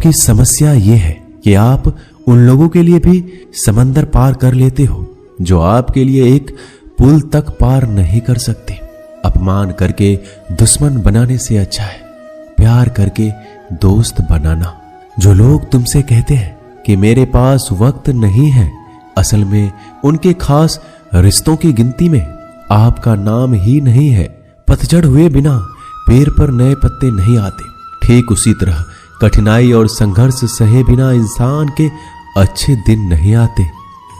आपकी समस्या ये है कि आप उन लोगों के लिए भी समंदर पार कर लेते हो जो आपके लिए एक पुल तक पार नहीं कर सकते। अपमान करके दुश्मन बनाने से अच्छा है प्यार करके दोस्त बनाना। जो लोग तुमसे कहते हैं कि मेरे पास वक्त नहीं है, असल में उनके खास रिश्तों की गिनती में आपका नाम ही नहीं है। पतझड़ हुए बिना पेड़ पर नए पत्ते नहीं आते। ठीक उसी तरह कठिनाई और संघर्ष सहे बिना इंसान के अच्छे दिन नहीं आते।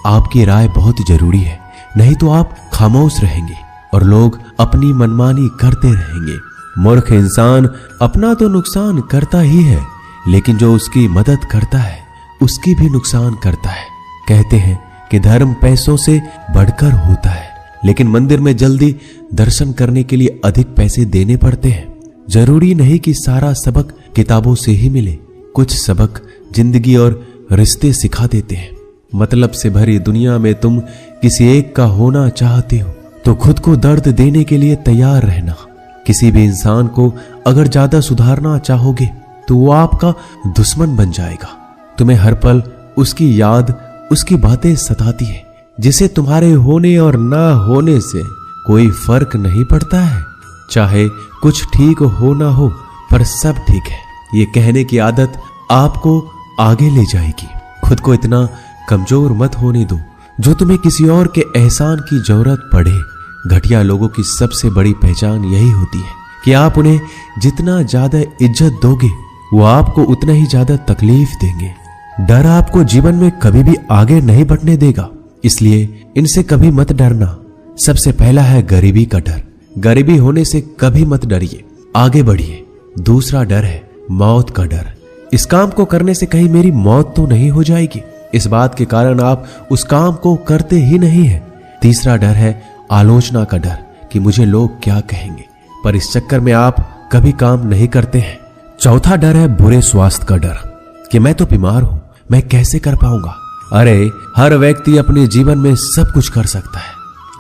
आपकी राय बहुत जरूरी है, नहीं तो आप खामोश रहेंगे और लोग अपनी मनमानी करते रहेंगे। मूर्ख इंसान अपना तो नुकसान करता ही है, लेकिन जो उसकी मदद करता है उसकी भी नुकसान करता है। कहते हैं कि धर्म पैसों से बढ़कर होता है, लेकिन मंदिर में जल्दी दर्शन करने के लिए अधिक पैसे देने पड़ते हैं। जरूरी नहीं कि सारा सबक किताबों से ही मिले। कुछ सबक जिंदगी और रिश्ते सिखा देते हैं। मतलब से भरी दुनिया में तुम किसी एक का होना चाहते हो तो खुद को दर्द देने के लिए तैयार रहना। किसी भी इंसान को अगर ज्यादा सुधारना चाहोगे तो वो आपका दुश्मन बन जाएगा। तुम्हें हर पल उसकी याद, उसकी बातें सताती है, जिसे तुम्हारे होने और ना होने से कोई फर्क नहीं पड़ता है। चाहे कुछ ठीक हो ना हो, पर सब ठीक है ये कहने की आदत आपको आगे ले जाएगी। खुद को इतना कमजोर मत होने दो जो तुम्हें किसी और के एहसान की जरूरत पड़े। घटिया लोगों की सबसे बड़ी पहचान यही होती है कि आप उन्हें जितना ज्यादा इज्जत दोगे वो आपको उतना ही ज्यादा तकलीफ देंगे। डर आपको जीवन में कभी भी आगे नहीं बढ़ने देगा, इसलिए इनसे कभी मत डरना। सबसे पहला है गरीबी का डर। गरीबी होने से कभी मत डरिए, आगे बढ़िए। दूसरा डर है मौत का डर। इस काम को करने से कहीं मेरी मौत तो नहीं हो जाएगी, इस बात के कारण आप उस काम को करते ही नहीं है। तीसरा डर है आलोचना का डर कि मुझे लोग क्या कहेंगे, पर इस चक्कर में आप कभी काम नहीं करते हैं। चौथा डर है बुरे स्वास्थ्य का डर कि मैं तो बीमार हूं, मैं कैसे कर पाऊंगा। अरे हर व्यक्ति अपने जीवन में सब कुछ कर सकता है।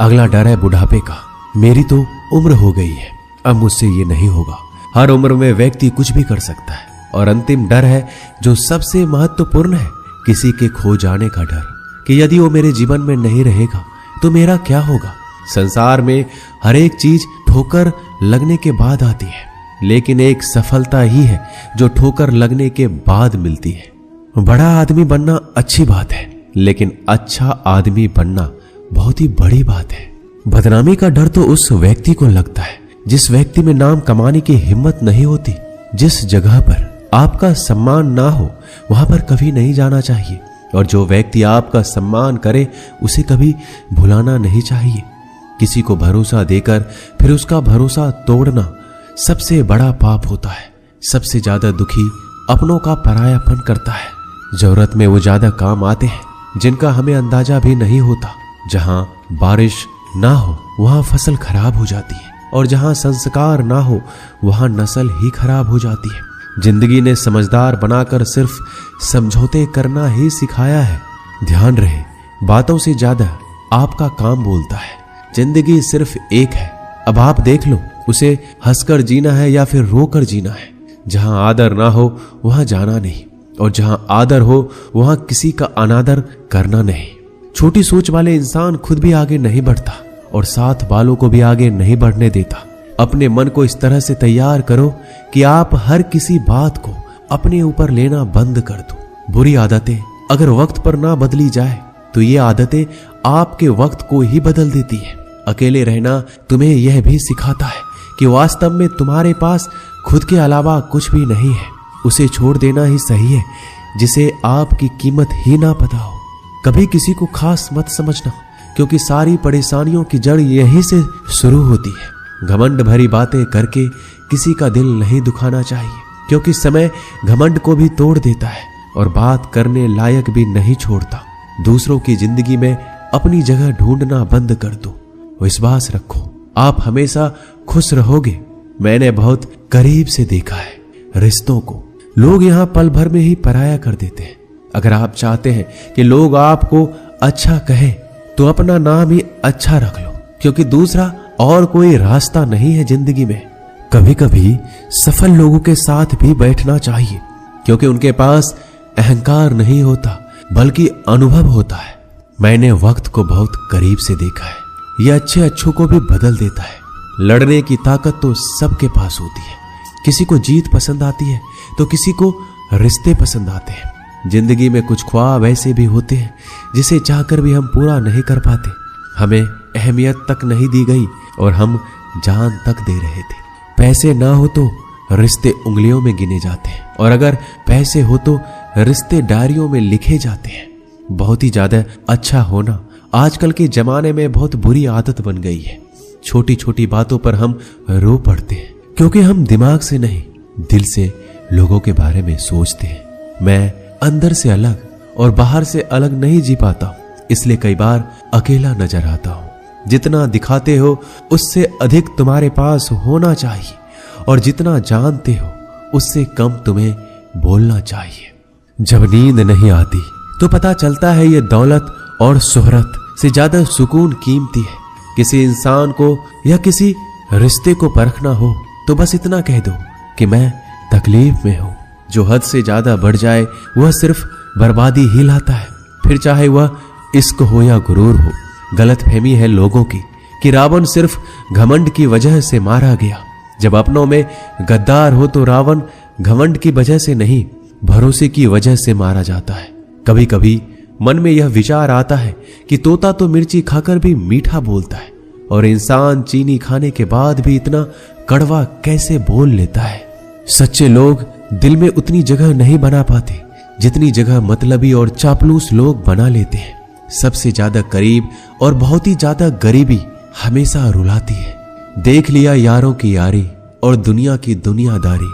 अगला डर है बुढ़ापे का। मेरी तो उम्र हो गई है, अब मुझसे ये नहीं होगा। हर उम्र में व्यक्ति कुछ भी कर सकता है। और अंतिम डर है जो सबसे महत्वपूर्ण है, किसी के खो जाने का डर कि यदि वो मेरे जीवन में नहीं रहेगा तो मेरा क्या होगा। संसार में हर एक चीज ठोकर लगने के बाद आती है, लेकिन एक सफलता ही है जो ठोकर लगने के बाद मिलती है। बड़ा आदमी बनना अच्छी बात है, लेकिन अच्छा आदमी बनना बहुत ही बड़ी बात है। बदनामी का डर तो उस व्यक्ति को लगता है जिस व्यक्ति में नाम कमाने की हिम्मत नहीं होती। जिस जगह पर आपका सम्मान ना हो वहां पर कभी नहीं जाना चाहिए, और जो व्यक्ति आपका सम्मान करे उसे कभी भुलाना नहीं चाहिए। किसी को भरोसा देकर फिर उसका भरोसा तोड़ना सबसे बड़ा पाप होता है। सबसे ज्यादा दुखी अपनों का परायापन करता है। जरूरत में वो ज्यादा काम आते हैं जिनका हमें अंदाजा भी नहीं होता। जहां बारिश ना हो वहां फसल खराब हो जाती है, और जहां संस्कार ना हो वहां नस्ल ही खराब हो जाती है। जिंदगी ने समझदार बनाकर सिर्फ समझौते करना ही सिखाया है। ध्यान रहे, बातों से ज्यादा आपका काम बोलता है। जिंदगी सिर्फ एक है, अब आप देख लो उसे हंसकर जीना है या फिर रोकर जीना है। जहां आदर ना हो वहां जाना नहीं, और जहां आदर हो वहां किसी का अनादर करना नहीं। छोटी सोच वाले इंसान खुद भी आगे नहीं बढ़ता और साथ वालों को भी आगे नहीं बढ़ने देता। अपने मन को इस तरह से तैयार करो कि आप हर किसी बात को अपने ऊपर लेना बंद कर दो। बुरी आदतें अगर वक्त पर ना बदली जाए तो ये आदतें आपके वक्त को ही बदल देती है। अकेले रहना तुम्हें यह भी सिखाता है कि वास्तव में तुम्हारे पास खुद के अलावा कुछ भी नहीं है। उसे छोड़ देना ही सही है जिसे आपकी कीमत ही ना पता हो। कभी किसी को खास मत समझना, क्योंकि सारी परेशानियों की जड़ यहीं से शुरू होती है। घमंड भरी बातें करके किसी का दिल नहीं दुखाना चाहिए, क्योंकि समय घमंड को भी तोड़ देता है और बात करने लायक भी नहीं छोड़ता। दूसरों की जिंदगी में अपनी जगह ढूंढना बंद कर दो। विश्वास रखो, आप हमेशा खुश रहोगे। मैंने बहुत करीब से देखा है रिश्तों को। लोग यहाँ पल भर में ही पराया कर देते हैं। अगर आप चाहते हैं कि लोग आपको अच्छा कहें तो अपना नाम ही अच्छा रख लो, क्योंकि दूसरा और कोई रास्ता नहीं है जिंदगी में। कभी कभी सफल लोगों के साथ भी बैठना चाहिए, क्योंकि उनके पास अहंकार नहीं होता बल्कि अनुभव होता है। मैंने वक्त को बहुत करीब से देखा है। यह अच्छे अच्छों को भी बदल देता है। लड़ने की ताकत तो सबके पास होती है। किसी को जीत पसंद आती है तो किसी को रिश्ते पसंद आते हैं। जिंदगी में कुछ ख्वाब ऐसे भी होते हैं जिसे चाहकर भी हम पूरा नहीं कर पाते। हमें अहमियत तक नहीं दी गई और हम जान तक दे रहे थे। पैसे ना हो तो रिश्ते उंगलियों में गिने जाते हैं, और अगर पैसे हो तो रिश्ते डायरियों में लिखे जाते हैं। बहुत ही ज्यादा अच्छा होना आजकल के जमाने में बहुत बुरी आदत बन गई है। छोटी छोटी बातों पर हम रो पड़ते हैं क्योंकि हम दिमाग से नहीं, दिल से लोगों के बारे में सोचते हैं। मैं अंदर से अलग और बाहर से अलग नहीं जी पाता हूं, इसलिए कई बार अकेला नजर आता हूं। जितना दिखाते हो उससे अधिक तुम्हारे पास होना चाहिए, और जितना जानते हो उससे कम तुम्हें बोलना चाहिए। जब नींद नहीं आती तो पता चलता है ये दौलत और शोहरत से ज्यादा सुकून कीमती है। किसी इंसान को या किसी रिश्ते को परखना हो तो बस इतना कह दो कि मैं तकलीफ में हूं। जो हद से ज्यादा बढ़ जाए वह सिर्फ बर्बादी ही लाता है, फिर चाहे वह इश्क हो या गुरूर हो। गलतफहमी है लोगों की कि रावण सिर्फ घमंड की वजह से मारा गया। जब अपनों में गद्दार हो तो रावण घमंड की वजह से नहीं, भरोसे की वजह से मारा जाता है। कभी कभी मन में यह विचार आता है कि तोता तो मिर्ची खाकर भी मीठा बोलता है, और इंसान चीनी खाने के बाद भी इतना कड़वा कैसे बोल लेता है। सच्चे लोग दिल में उतनी जगह नहीं बना पाते जितनी जगह मतलबी और चापलूस लोग बना लेते हैं। सबसे ज्यादा करीब और बहुत ही ज्यादा गरीबी हमेशा रुलाती है। देख लिया यारों की यारी और दुनिया की दुनियादारी,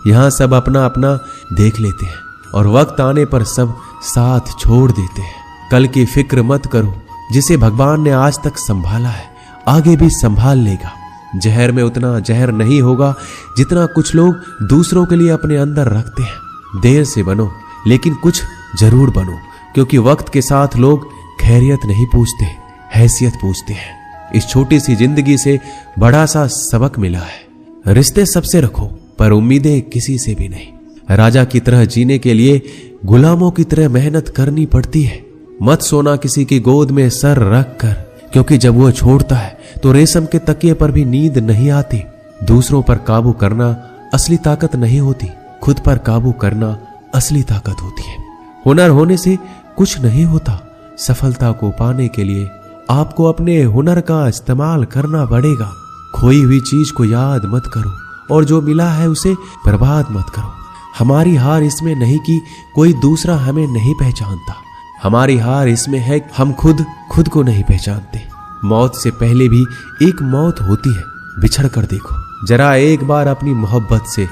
यहाँ सब अपना अपना देख लेते हैं और वक्त आने पर सब साथ छोड़ देते हैं। कल की फिक्र मत करो, जिसे भगवान ने आज तक संभाला है आगे भी संभाल लेगा। जहर में उतना जहर नहीं होगा जितना कुछ लोग दूसरों के लिए अपने अंदर रखते हैं। देर से बनो लेकिन कुछ जरूर बनो, क्योंकि वक्त के साथ लोग खैरियत नहीं पूछते, हैसियत पूछते हैं। इस छोटी सी जिंदगी से बड़ा सा सबक मिला है। रिश्ते सबसे रखो पर उम्मीदें किसी से भी नहीं। राजा की तरह जीने के लिए गुलामों की तरह मेहनत करनी पड़ती है। मत सोना किसी की गोद में सर रख कर, क्योंकि जब वह छोड़ता है तो रेशम के तकिए पर भी नींद नहीं आती। दूसरों पर काबू करना असली ताकत नहीं होती, खुद पर काबू करना असली ताकत होती है। हुनर होने से कुछ नहीं होता। सफलता को पाने के लिए आपको अपने हुनर का इस्तेमाल करना पड़ेगा। खोई हुई चीज को याद मत करो और जो मिला है उसे बर्बाद मत करो। हमारी हार इसमें नहीं कि कोई दूसरा हमें नहीं पहचानता, हमारी हार इसमें है कि हम खुद को नहीं पहचानते। मौत से पहले भी एक मौत होती है, बिछड़ कर देखो। जरा एक बार अपनी मोहब्बत से,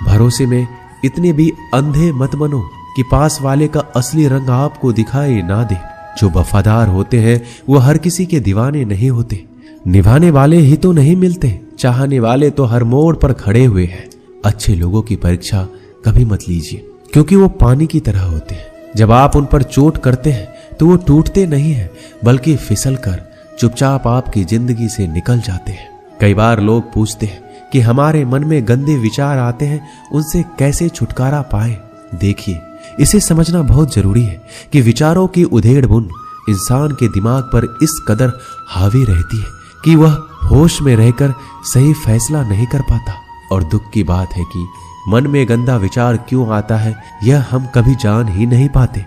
भरोसे में इतने भी अंधे मत बनो कि पास वाले का असली रंग आपको दिखाई ना दे। जो वफादार होते हैं वो हर किसी के दीवाने नहीं होते। निभाने वाले ही तो नहीं मिलते, चाहने वाले तो हर मोड़ पर खड़े हुए हैं। अच्छे लोगों की परीक्षा कभी मत लीजिए, क्योंकि वो पानी की तरह होते हैं। जब आप उन पर चोट करते हैं तो वो टूटते नहीं हैं, बल्कि फिसल कर चुपचाप आपकी जिंदगी से निकल जाते हैं। कई बार लोग पूछते हैं कि हमारे मन में गंदे विचार आते हैं, उनसे कैसे छुटकारा पाए। देखिए, इसे समझना बहुत जरूरी है कि विचारों की उधेड़ बुन इंसान के दिमाग पर इस कदर हावी रहती है कि वह होश में रहकर सही फैसला नहीं कर पाता। और दुख की बात है कि मन में गंदा विचार क्यों आता है यह हम कभी जान ही नहीं पाते।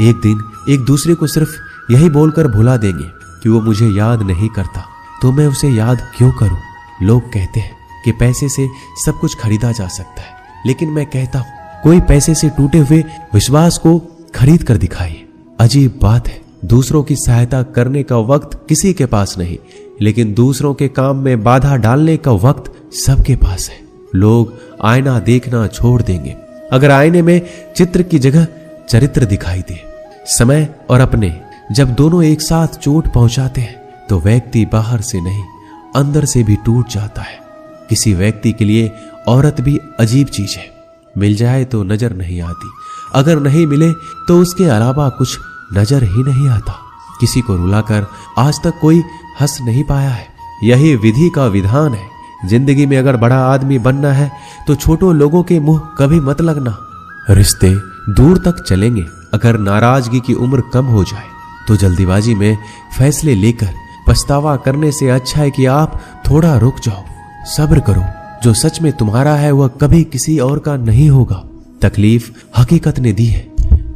एक दिन एक दूसरे को सिर्फ यही बोलकर भुला देंगे कि वो मुझे याद नहीं करता, तो मैं उसे याद क्यों करूं। लोग कहते हैं कि पैसे से सब कुछ खरीदा जा सकता है, लेकिन मैं कहता हूं कोई पैसे से टूटे हुए विश्वास को खरीद कर दिखाइए। अजीब बात है, दूसरों की सहायता करने का वक्त किसी के पास नहीं, लेकिन दूसरों के काम में बाधा डालने का वक्त सबके पास है। लोग आईना देखना छोड़ देंगे अगर आईने में चित्र की जगह चरित्र दिखाई दे। समय और अपने जब दोनों एक साथ चोट पहुंचाते हैं तो व्यक्ति बाहर से नहीं अंदर से भी टूट जाता है। किसी व्यक्ति के लिए औरत भी अजीब चीज है। मिल जाए तो नजर नहीं आती, अगर नहीं मिले तो उसके अलावा कुछ नजर ही नहीं आता। किसी को रुलाकर आज तक कोई हंस नहीं पाया है। यही विधि का विधान है। जिंदगी में अगर बड़ा आदमी बनना है तो छोटों लोगों के मुंह कभी मत लगना। रिश्ते दूर तक चलेंगे। अगर नाराजगी की उम्र कम हो जाए तो जल्दीबाजी में फैसले लेकर पछतावा करने से अच्छा है कि आप थोड़ा रुक जाओ, सब्र करो। जो सच में तुम्हारा है वह कभी किसी और का नहीं होगा। तकलीफ हकीकत ने दी है।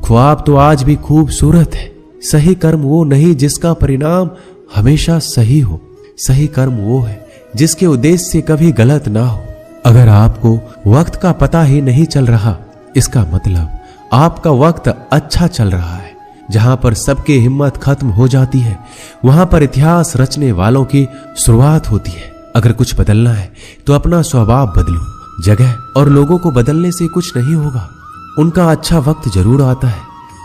ख्वाब तो आज भी खूबसूरत है। सही कर्म वो नहीं जिसका परिणाम हमेशा सही हो। सही कर्म वो है जिसके उद्देश्य से कभी गलत ना हो। अगर आपको वक्त का पता ही नहीं चल रहा, इसका मतलब आपका वक्त अच्छा चल रहा है। जहां पर सबकी हिम्मत खत्म हो जाती है, वहां पर इतिहास रचने वालों की शुरुआत होती है। अगर कुछ बदलना है तो अपना स्वभाव बदलो। जगह और लोगों को बदलने से कुछ नहीं होगा। उनका अच्छा वक्त जरूर आता है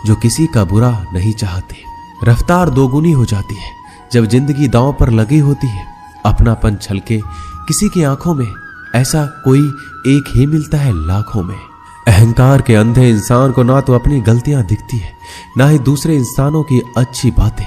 जो किसी का बुरा नहीं चाहते। रफ्तार दोगुनी हो जाती है जब जिंदगी दांव पर लगी होती है। अपनापन छलके किसी की आंखों में, ऐसा कोई एक ही मिलता है लाखों में। अहंकार के अंधे इंसान को ना तो अपनी गलतियां दिखती है, ना ही दूसरे इंसानों की अच्छी बातें।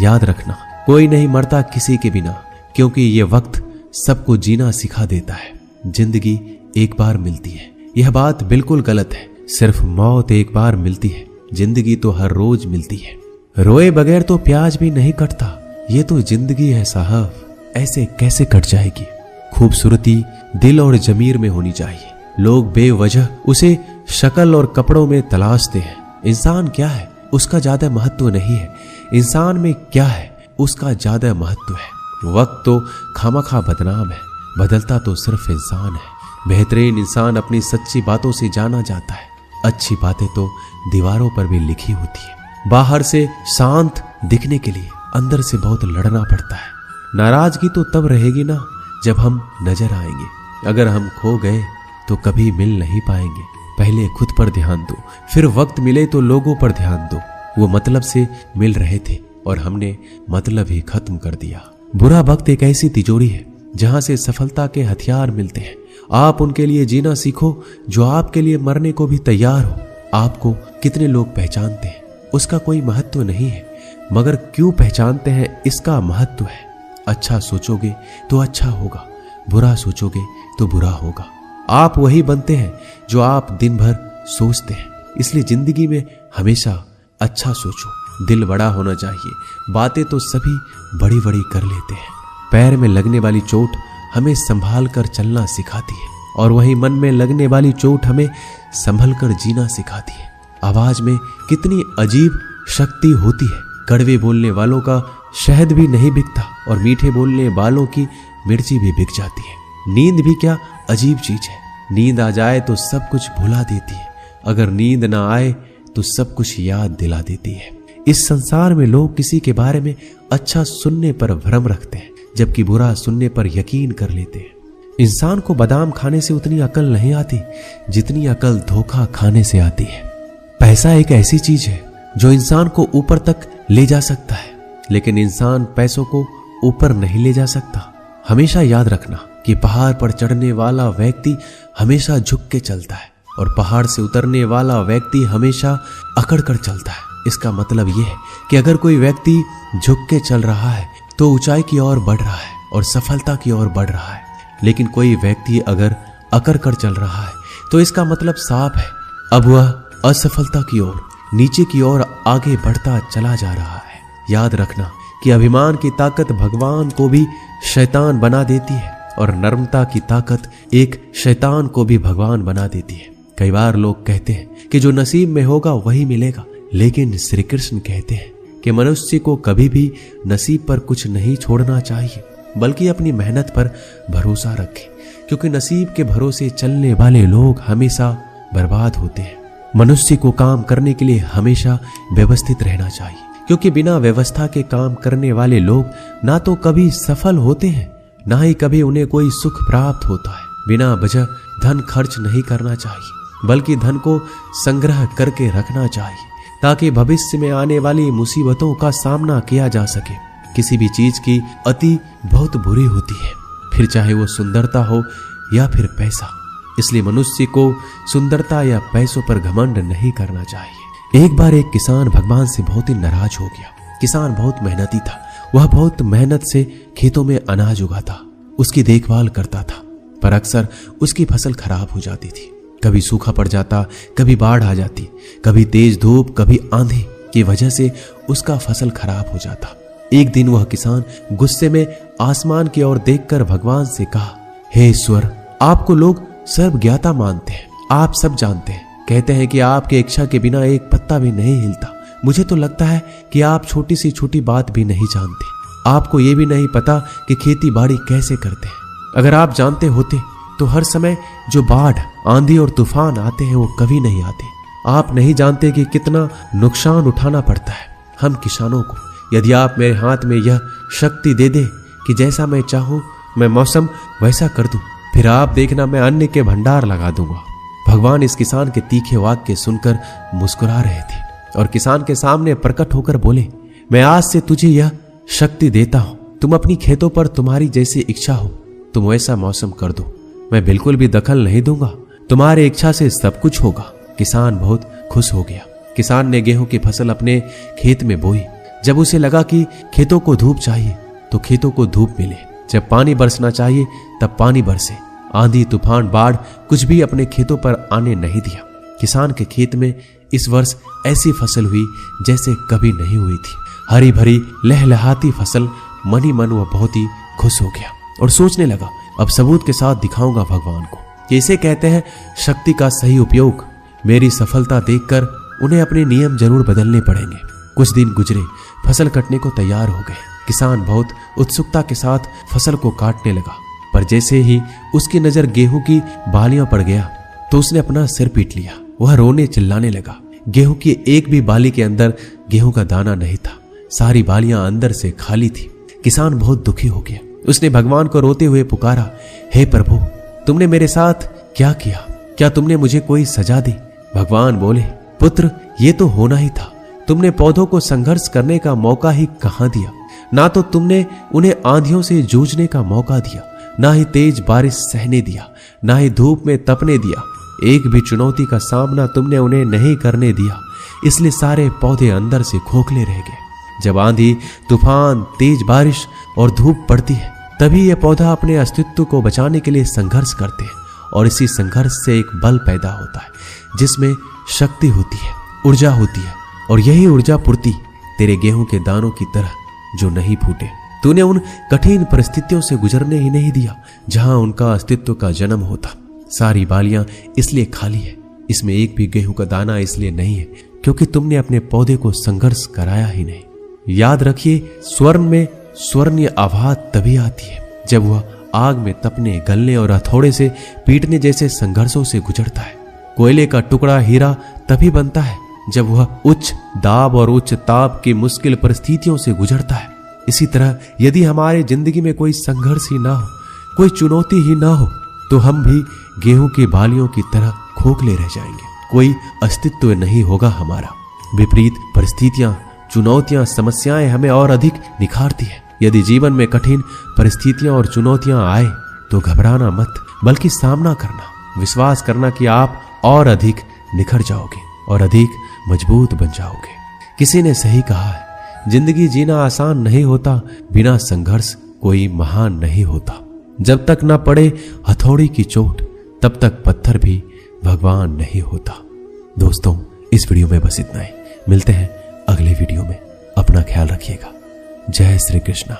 याद रखना, कोई नहीं मरता किसी के बिना, क्योंकि ये वक्त सबको जीना सिखा देता है। जिंदगी एक बार मिलती है, यह बात बिल्कुल गलत है। सिर्फ मौत एक बार मिलती है, जिंदगी तो हर रोज मिलती है। रोए बगैर तो प्याज भी नहीं कटता। ये तो जिंदगी है साहब, ऐसे कैसे कट जाएगी। खूबसूरती दिल और जमीर में होनी चाहिए। लोग बेवजह उसे शक्ल और कपड़ों में तलाशते हैं। इंसान क्या है उसका ज्यादा महत्व नहीं है, इंसान में क्या है उसका ज्यादा महत्व है। वक्त तो खामखा बदनाम है, बदलता तो सिर्फ इंसान है। बेहतरीन इंसान अपनी सच्ची बातों से जाना जाता है। अच्छी बातें तो दीवारों पर भी लिखी होती है। बाहर से शांत दिखने के लिए अंदर से बहुत लड़ना पड़ता है। नाराजगी तो तब रहेगी ना जब हम नजर आएंगे। अगर हम खो गए तो कभी मिल नहीं पाएंगे। पहले खुद पर ध्यान दो, फिर वक्त मिले तो लोगों पर ध्यान दो। वो मतलब से मिल रहे थे और हमने मतलब ही खत्म कर दिया। बुरा वक्त एक ऐसी तिजोरी है जहां से सफलता के हथियार मिलते हैं। आप उनके लिए जीना सीखो जो आपके लिए मरने को भी तैयार हो। आपको कितने लोग पहचानते हैं उसका कोई महत्व नहीं है, मगर क्यों पहचानते हैं इसका महत्व है। अच्छा सोचोगे तो अच्छा होगा, बुरा सोचोगे तो बुरा होगा। आप वही बनते हैं जो आप दिन भर सोचते हैं। इसलिए जिंदगी में हमेशा अच्छा सोचो। दिल बड़ा होना चाहिए। बातें तो सभी बड़ी बड़ी कर लेते हैं। पैर में लगने वाली चोट हमें संभाल कर चलना सिखाती है, और वहीं मन में लगने वाली चोट हमें संभल कर जीना सिखाती है। आवाज में कितनी अजीब शक्ति होती है। कड़वे बोलने वालों का शहद भी नहीं बिकता और मीठे बोलने वालों की मिर्ची भी बिक जाती है। नींद भी क्या अजीब चीज है। नींद आ जाए तो सब कुछ भुला देती है, अगर नींद ना आए तो सब कुछ याद दिला देती है। इस संसार में लोग किसी के बारे में अच्छा सुनने पर भ्रम रखते हैं, जबकि बुरा सुनने पर यकीन कर लेते हैं। इंसान को बादाम खाने से उतनी अकल नहीं आती जितनी अकल धोखा खाने से आती है। पैसा एक ऐसी चीज है जो इंसान को ऊपर तक ले जा सकता है, लेकिन इंसान पैसों को ऊपर नहीं ले जा सकता। हमेशा याद रखना कि पहाड़ पर चढ़ने वाला व्यक्ति हमेशा झुक के चलता है और पहाड़ से उतरने वाला व्यक्ति हमेशा अकड़ कर चलता है। इसका मतलब यह है कि अगर कोई व्यक्ति झुक के चल रहा है तो ऊंचाई की ओर बढ़ रहा है और सफलता की ओर बढ़ रहा है, लेकिन कोई व्यक्ति अगर अकड़ कर चल रहा है तो इसका मतलब साफ है, अब वह असफलता की ओर, नीचे की ओर आगे बढ़ता चला जा रहा है। याद रखना कि अभिमान की ताकत भगवान को भी शैतान बना देती है और नर्मता की ताकत एक शैतान को भी भगवान बना देती है। कई बार लोग कहते हैं कि जो नसीब में होगा वही मिलेगा, लेकिन श्री कृष्ण कहते हैं कि मनुष्य को कभी भी नसीब पर कुछ नहीं छोड़ना चाहिए, बल्कि अपनी मेहनत पर भरोसा रखे, क्योंकि नसीब के भरोसे चलने वाले लोग हमेशा बर्बाद होते हैं। मनुष्य को काम करने के लिए हमेशा व्यवस्थित रहना चाहिए, क्योंकि बिना व्यवस्था के काम करने वाले लोग ना तो कभी सफल होते हैं, ना ही कभी उन्हें कोई सुख प्राप्त होता है। बिना वजह धन खर्च नहीं करना चाहिए, बल्कि धन को संग्रह करके रखना चाहिए, ताकि भविष्य में आने वाली मुसीबतों का सामना किया जा सके। किसी भी चीज की अति बहुत बुरी होती है, फिर चाहे वो सुंदरता हो या फिर पैसा। इसलिए मनुष्य को सुंदरता या पैसों पर घमंड नहीं करना चाहिए। एक बार एक किसान भगवान से बहुत ही नाराज हो गया। किसान बहुत मेहनती था, वह बहुत मेहनत से खेतों में अनाज उगाता, उसकी देखभाल करता था, पर अक्सर उसकी फसल खराब हो जाती थी। कभी सूखा पड़ जाता, कभी बाढ़ आ जाती, कभी तेज धूप, कभी आंधी की वजह से उसका फसल खराब हो जाता। एक दिन वह किसान गुस्से में आसमान की ओर देखकर भगवान से कहा, हे ईश्वर, आपको लोग सर्वज्ञाता मानते हैं, आप सब जानते हैं, कहते हैं कि आपकी इच्छा के बिना एक पत्ता भी नहीं हिलता। मुझे तो लगता है कि आप छोटी सी छोटी बात भी नहीं जानते। आपको ये भी नहीं पता कि खेती बाड़ी कैसे करते हैं। अगर आप जानते होते तो हर समय जो बाढ़, आंधी और तूफान आते हैं वो कभी नहीं आते। आप नहीं जानते कि कितना नुकसान उठाना पड़ता है हम किसानों को। यदि आप मेरे हाथ में यह शक्ति दे दे कि जैसा मैं चाहूं मैं मौसम वैसा कर दूं, फिर आप देखना मैं अन्न के भंडार लगा दूंगा। भगवान इस किसान के तीखे वाक्य सुनकर मुस्कुरा रहे थे और किसान के सामने प्रकट होकर बोले, मैं आज से तुझे यह शक्ति देता हूं। तुम अपनी खेतों पर तुम्हारी जैसी इच्छा हो तुम वैसा मौसम कर दो। मैं बिल्कुल भी दखल नहीं दूंगा, तुम्हारी इच्छा से सब कुछ होगा। किसान बहुत खुश हो गया। किसान ने गेहूं की फसल अपने खेत में बोई। जब उसे लगा कि खेतों को धूप चाहिए तो खेतों को धूप मिले, जब पानी बरसना चाहिए तब पानी बरसे। आंधी, तूफान, बाढ़ कुछ भी अपने खेतों पर आने नहीं दिया। किसान के खेत में इस वर्ष ऐसी फसल हुई जैसे कभी नहीं हुई थी। हरी भरी लहलहाती फसल। मन ही मन वह बहुत ही खुश हो गया और सोचने लगा, अब सबूत के साथ दिखाऊंगा भगवान को कि इसे कहते हैं शक्ति का सही उपयोग। मेरी सफलता देखकर उन्हें अपने नियम जरूर बदलने पड़ेंगे। कुछ दिन गुजरे, फसल कटने को तैयार हो गए। किसान बहुत उत्सुकता के साथ फसल को काटने लगा, पर जैसे ही उसकी नजर गेहूं की बालियों पर गया तो उसने अपना सिर पीट लिया। वह रोने चिल्लाने लगा। गेहूं की एक भी बाली के अंदर गेहूं का दाना नहीं था। सारी बालियां अंदर से खाली थी। किसान बहुत दुखी हो गया। उसने भगवान को रोते हुए पुकारा, हे प्रभु, तुमने मेरे साथ क्या किया? क्या तुमने मुझे कोई सजा दी? भगवान बोले, पुत्र, ये तो होना ही था। तुमने पौधों को संघर्ष करने का मौका ही कहां दिया। ना तो तुमने उन्हें आंधियों से जूझने का मौका दिया, ना ही तेज बारिश सहने दिया, ना ही धूप में तपने दिया। एक भी चुनौती का सामना तुमने उन्हें नहीं करने दिया। इसलिए सारे पौधे अंदर से खोखले रह गए। जब आंधी, तूफान, तेज बारिश और धूप पड़ती है तभी यह पौधा अपने अस्तित्व को बचाने के लिए संघर्ष करते हैं और इसी संघर्ष से एक बल पैदा होता है जिसमें शक्ति होती है, ऊर्जा होती है। और यही ऊर्जा पूर्ति तेरे गेहूं के दानों की तरह जो नहीं फूटे। तूने उन कठिन परिस्थितियों से गुजरने ही नहीं दिया जहां उनका अस्तित्व का जन्म होता। सारी बालियां इसलिए खाली है, इसमें एक भी गेहूं का दाना इसलिए नहीं है क्योंकि तुमने अपने पौधे को संघर्ष कराया ही नहीं। याद रखिए, स्वर्ण में स्वर्णीय आवाज तभी आती है जब वह आग में तपने, गलने और हथौड़े से पीटने जैसे संघर्षों से गुजरता है। कोयले का टुकड़ा हीरा तभी बनता है जब वह उच्च दाब और उच्च ताप की मुश्किल परिस्थितियों से गुजरता है। इसी तरह यदि हमारे जिंदगी में कोई संघर्ष ही ना हो, कोई चुनौती ही ना हो, तो हम भी गेहूं की बालियों की तरह खोखले रह जाएंगे। कोई अस्तित्व नहीं होगा हमारा। विपरीत परिस्थितियां, चुनौतियां, समस्याएं हमें और अधिक निखारती है। यदि जीवन में कठिन परिस्थितियां और चुनौतियां आए तो घबराना मत, बल्कि सामना करना, विश्वास करना कि आप और अधिक निखर जाओगे और अधिक मजबूत बन जाओगे। किसी ने सही कहा है, जिंदगी जीना आसान नहीं होता, बिना संघर्ष कोई महान नहीं होता। जब तक न पड़े हथौड़ी की चोट तब तक पत्थर भी भगवान नहीं होता। दोस्तों, इस वीडियो में बस इतना ही। मिलते हैं अगले वीडियो में। अपना ख्याल रखिएगा। जय श्री कृष्णा।